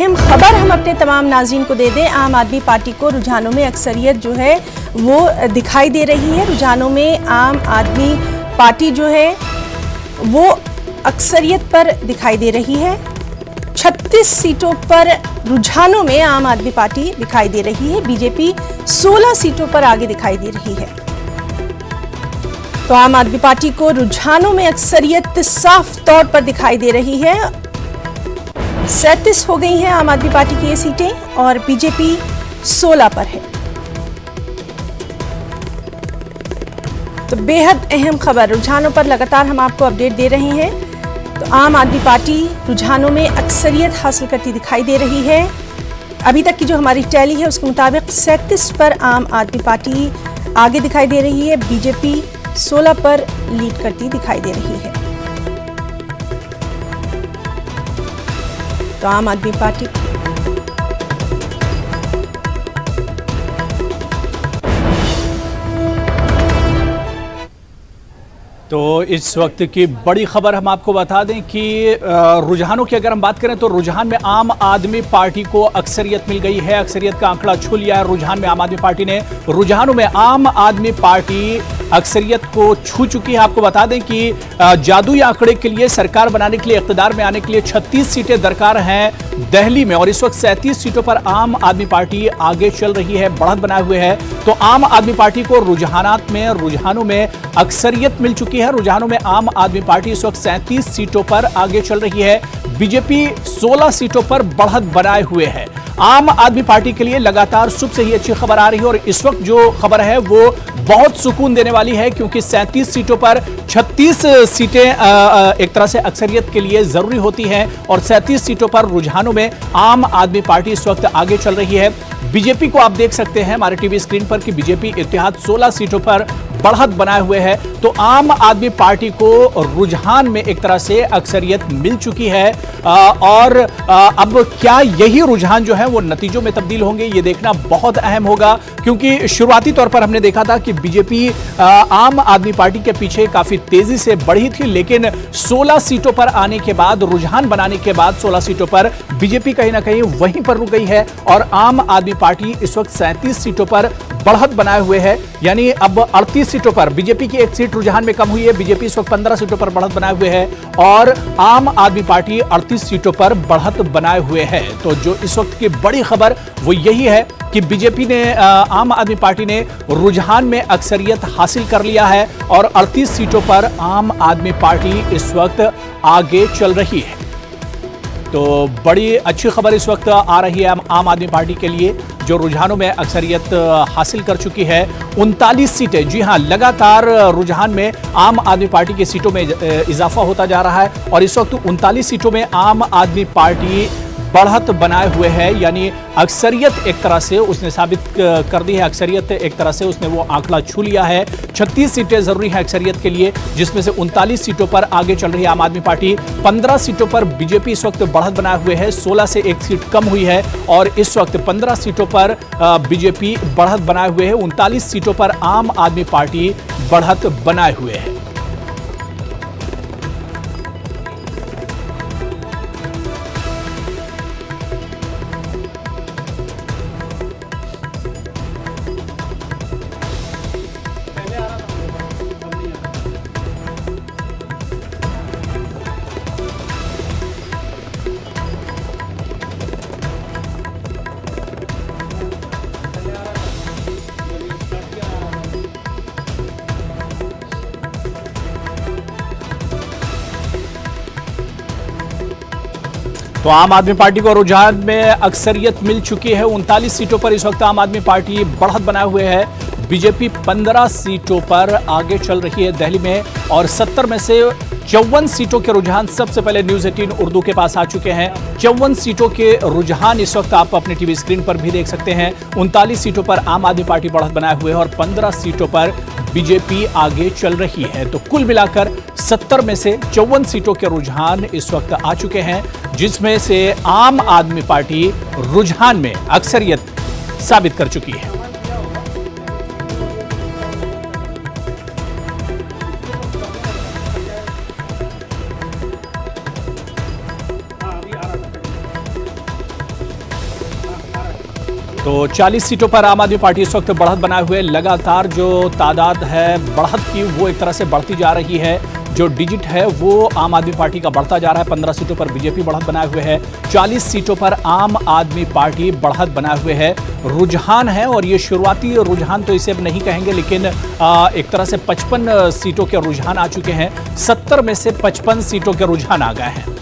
अहम खबर हम अपने तमाम नाज़रीन को दे दें। आम आदमी पार्टी को रुझानों में अक्सरियत जो है वो दिखाई दे रही है। रुझानों में आम आदमी पार्टी जो है वो अक्सरियत पर दिखाई दे रही है। 36 सीटों पर रुझानों में आम आदमी पार्टी दिखाई दे रही है। बीजेपी 16 सीटों पर आगे दिखाई दे रही है। तो आम आदमी पार्टी को रुझानों में अक्सरियत साफ तौर पर दिखाई दे रही है। 37 हो गई हैं आम आदमी पार्टी की ये सीटें और बीजेपी 16 पर है। तो बेहद अहम खबर, रुझानों पर लगातार हम आपको अपडेट दे रहे हैं। तो आम आदमी पार्टी रुझानों में अक्सरियत हासिल करती दिखाई दे रही है। अभी तक की जो हमारी टैली है उसके मुताबिक 37 पर आम आदमी पार्टी आगे दिखाई दे रही है। बीजेपी 16 पर लीड करती दिखाई दे रही है। तो आम आदमी पार्टी तो इस वक्त की बड़ी खबर हम आपको बता दें कि रुझानों की अगर हम बात करें तो रुझान में आम आदमी पार्टी को अक्सरियत मिल गई है। अक्सरियत का आंकड़ा छू लिया है रुझान में आम आदमी पार्टी ने। रुझानों में आम आदमी पार्टी अक्सरियत को छू चुकी है। आपको बता दें कि जादुई आंकड़े के लिए, सरकार बनाने के लिए, इख्तिदार में आने के लिए 36 सीटें दरकार हैं दिल्ली में और इस वक्त 37 सीटों पर आम आदमी पार्टी आगे चल रही है, बढ़त बनाए हुए है। तो आम आदमी पार्टी को रुझानों में अक्सरियत मिल चुकी है। रुझानों में आम आदमी पार्टी इस वक्त 37 सीटों पर आगे चल रही है। बीजेपी 16 सीटों पर बढ़त बनाए हुए है। आम आदमी पार्टी के लिए लगातार सुबह से ही अच्छी खबर आ रही है और इस वक्त जो खबर है वो बहुत सुकून देने वाली है क्योंकि 37 सीटों पर 36 सीटें एक तरह से अक्सरियत के लिए जरूरी होती हैं और 37 सीटों पर रुझानों में आम आदमी पार्टी इस वक्त आगे चल रही है। बीजेपी को आप देख सकते हैं हमारे टीवी स्क्रीन पर कि बीजेपी इत्तेहाद 16 सीटों पर बढ़त बनाए हुए है। तो आम आदमी पार्टी को रुझान में एक तरह से अक्सरियत मिल चुकी है और अब क्या यही रुझान जो है वो नतीजों में तब्दील होंगे, ये देखना बहुत अहम होगा क्योंकि शुरुआती तौर पर हमने देखा था कि बीजेपी आम आदमी पार्टी के पीछे काफी तेजी से बढ़ी थी, लेकिन 16 सीटों पर आने के बाद, रुझान बनाने के बाद 16 सीटों पर बीजेपी कहीं ना कहीं वहीं पर रुक गई है और आम आदमी पार्टी इस वक्त 37 सीटों पर बढ़त बनाए हुए है। यानी अब 38 सीटों पर बीजेपी की एक सीट रुझान में कम हुई है। बीजेपी इस वक्त 15 सीटों पर बढ़त बनाए हुए है और आम आदमी पार्टी 38 सीटों पर बढ़त बनाए हुए है। तो जो इस वक्त की बड़ी खबर वो यही है कि बीजेपी ने, आम आदमी पार्टी ने रुझान में अक्सरियत हासिल कर लिया है और 38 सीटों पर आम आदमी पार्टी इस वक्त आगे चल रही है। तो बड़ी अच्छी खबर इस वक्त आ रही है आम आदमी पार्टी के लिए जो रुझानों में अक्सरियत हासिल कर चुकी है। 39 सीटें, जी हां, लगातार रुझान में आम आदमी पार्टी की सीटों में इजाफा होता जा रहा है और इस वक्त 39 सीटों में आम आदमी पार्टी बढ़त बनाए हुए है। यानी अक्सरियत एक तरह से उसने साबित कर दी है, अक्सरियत एक तरह से उसने वो आंकड़ा छू लिया है। 36 सीटें जरूरी है अक्सरियत के लिए जिसमें से 39 सीटों पर आगे चल रही है आम आदमी पार्टी। 15 सीटों पर बीजेपी इस वक्त बढ़त बनाए हुए है, 16 से एक सीट कम हुई है और इस वक्त 15 सीटों पर बीजेपी बढ़त बनाए हुए है। 39 सीटों पर आम आदमी पार्टी बढ़त बनाए हुए है। तो आम आदमी पार्टी को रुझान में अक्सरियत मिल चुकी है। 39 सीटों पर इस वक्त आम आदमी पार्टी बढ़त बनाए हुए है। बीजेपी 15 सीटों पर आगे चल रही है दिल्ली में और 70 में से 54 सीटों के रुझान सबसे पहले न्यूज 18 उर्दू के पास आ चुके हैं। 54 सीटों के रुझान इस वक्त आप अपने टीवी स्क्रीन पर भी देख सकते हैं। 39 सीटों पर आम आदमी पार्टी बढ़त बनाए हुए है और 15 सीटों पर बीजेपी आगे चल रही है। तो कुल मिलाकर 70 में से 54 सीटों के रुझान इस वक्त आ चुके हैं जिसमें से आम आदमी पार्टी रुझान में अक्सरियत साबित कर चुकी है। तो 40 सीटों पर आम आदमी पार्टी इस वक्त बढ़त बनाए हुए, लगातार जो तादाद है बढ़त की वो एक तरह से बढ़ती जा रही है। जो डिजिट है वो आम आदमी पार्टी का बढ़ता जा रहा है। 15 सीटों पर बीजेपी बढ़त बनाए हुए है, 40 सीटों पर आम आदमी पार्टी बढ़त बनाए हुए है। रुझान है और ये शुरुआती रुझान तो इसे अब नहीं कहेंगे, लेकिन एक तरह से 55 सीटों के रुझान आ चुके हैं। 70 में से 55 सीटों के रुझान आ गए हैं।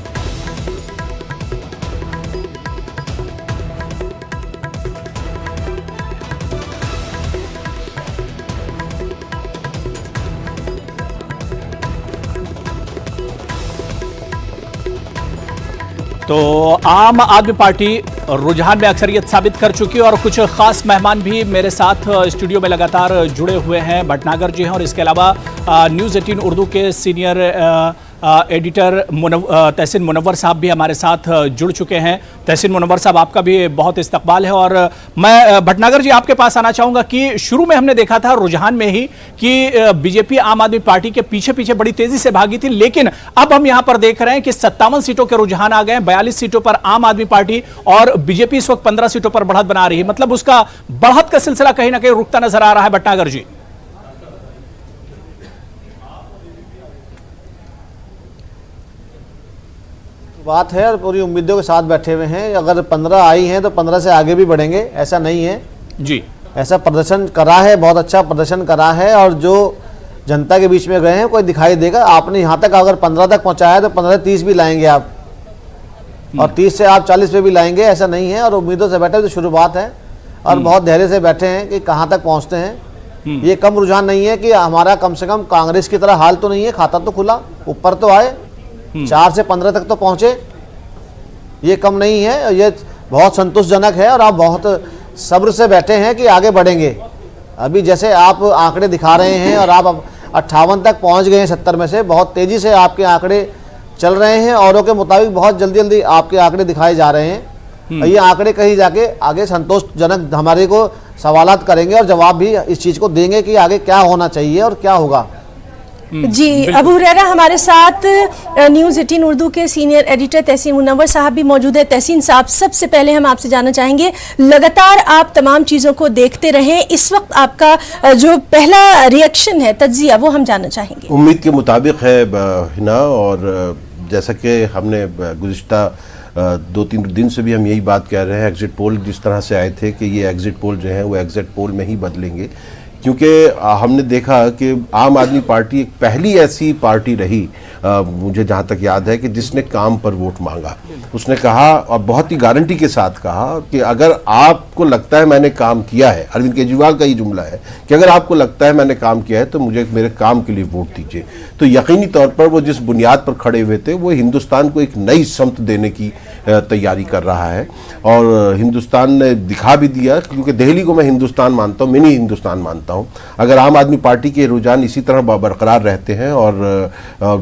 तो आम आदमी पार्टी रुझान में अक्सरियत साबित कर चुकी है और कुछ खास मेहमान भी मेरे साथ स्टूडियो में लगातार जुड़े हुए हैं। भटनागर जी हैं और इसके अलावा न्यूज़ 18 उर्दू के सीनियर एडिटर तहसीन मुनव्वर साहब भी हमारे साथ जुड़ चुके हैं। तहसीन मुनव्वर साहब, आपका भी बहुत इस्तकबाल है और मैं भटनागर जी आपके पास आना चाहूँगा कि शुरू में हमने देखा था रुझान में ही कि बीजेपी आम आदमी पार्टी के पीछे पीछे बड़ी तेजी से भागी थी, लेकिन अब हम यहाँ पर देख रहे हैं कि 57 सीटों के रुझान आ गए। 42 सीटों पर आम आदमी पार्टी और बीजेपी इस वक्त 15 सीटों पर बढ़त बना रही है। मतलब उसका बढ़त का सिलसिला कहीं ना कहीं रुकता नजर आ रहा है। भटनागर जी, बात है और पूरी उम्मीदों के साथ बैठे हुए हैं। अगर 15 आई हैं तो 15 से आगे भी बढ़ेंगे, ऐसा नहीं है जी। ऐसा प्रदर्शन करा है, बहुत अच्छा प्रदर्शन करा है और जो जनता के बीच में गए हैं कोई दिखाई देगा। आपने यहाँ तक अगर 15 तक पहुँचाया तो 15 30 भी लाएंगे आप, और 30 से आप 40 पे भी लाएंगे, ऐसा नहीं है। और उम्मीदों से बैठे तो शुरुआत है और बहुत धैर्य से बैठे हैं कि कहाँ तक पहुँचते हैं। ये कम रुझान नहीं है कि हमारा कम से कम कांग्रेस की तरह हाल तो नहीं है, खाता तो खुला, ऊपर तो आए, 4 से 15 तक तो पहुंचे, ये कम नहीं है। ये बहुत संतोषजनक है और आप बहुत सब्र से बैठे हैं कि आगे बढ़ेंगे। अभी जैसे आप आंकड़े दिखा रहे हैं और आप 58 तक पहुंच गए हैं 70 में से, बहुत तेज़ी से आपके आंकड़े चल रहे हैं। औरों के मुताबिक बहुत जल्दी जल्दी आपके आंकड़े दिखाए जा रहे हैं। ये आंकड़े कहीं जाके आगे संतोषजनक हमारे को सवालात करेंगे और जवाब भी इस चीज़ को देंगे कि आगे क्या होना चाहिए और क्या होगा। जी, अबू हुरैरा हमारे साथ न्यूज़ 18 उर्दू के सीनियर एडिटर तहसीन मुनव्वर साहब भी मौजूद है। तहसीन साहब, सबसे पहले हम आपसे जानना चाहेंगे, लगातार आप तमाम चीज़ों को देखते रहे, इस वक्त आपका जो पहला रिएक्शन है, तज्जिया, वो हम जानना चाहेंगे। उम्मीद के मुताबिक है हिना, और जैसा कि हमने गुज़िश्ता 2-3 दिन से भी हम यही बात कह रहे हैं, एग्ज़िट पोल जिस तरह से आए थे कि ये एग्ज़िट पोल जो है वो एग्ज़िट पोल में ही बदलेंगे, क्योंकि हमने देखा कि आम आदमी पार्टी एक पहली ऐसी पार्टी रही, मुझे जहाँ तक याद है, कि जिसने काम पर वोट मांगा। उसने कहा और बहुत ही गारंटी के साथ कहा कि अगर आपको लगता है मैंने काम किया है, अरविंद केजरीवाल का ये जुमला है कि अगर आपको लगता है मैंने काम किया है तो मुझे मेरे काम के लिए वोट दीजिए। तो यकीनी तौर पर वो जिस बुनियाद पर खड़े हुए थे वो हिंदुस्तान को एक नई समत देने की तैयारी कर रहा है और हिंदुस्तान ने दिखा भी दिया, क्योंकि दिल्ली को मैं हिंदुस्तान मानता हूँ, मिनी हिंदुस्तान मानता हूँ। अगर आम आदमी पार्टी के रुझान इसी तरह बरकरार रहते हैं और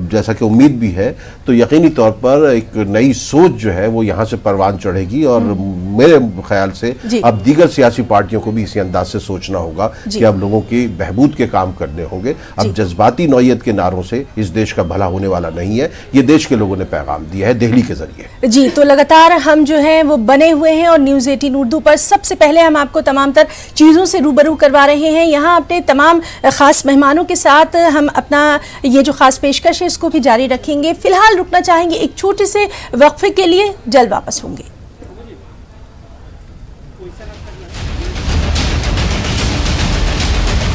जैसा कि उम्मीद भी है, तो यकीनी तौर पर एक नई सोच जो है वो यहाँ से परवान चढ़ेगी और मेरे ख्याल से अब दीगर सियासी पार्टियों को भी इसी अंदाज से सोचना होगा कि अब लोगों के बहबूद के काम करने होंगे। अब जज्बाती नौयत के नारों से इस देश का भला होने वाला नहीं है, ये देश के लोगों ने पैगाम दिया है दिल्ली के जरिए। जी, तो लगातार हम जो है वो बने हुए हैं और न्यूज़ 18 उर्दू पर सबसे पहले हम आपको तमाम तर चीज़ों से रूबरू करवा रहे हैं। यहाँ अपने तमाम खास मेहमानों के साथ हम अपना ये जो खास पेशकश है इसको भी जारी रखेंगे। फिलहाल रुकना चाहेंगे एक छोटे से वक्फे के लिए, जल्द वापस होंगे।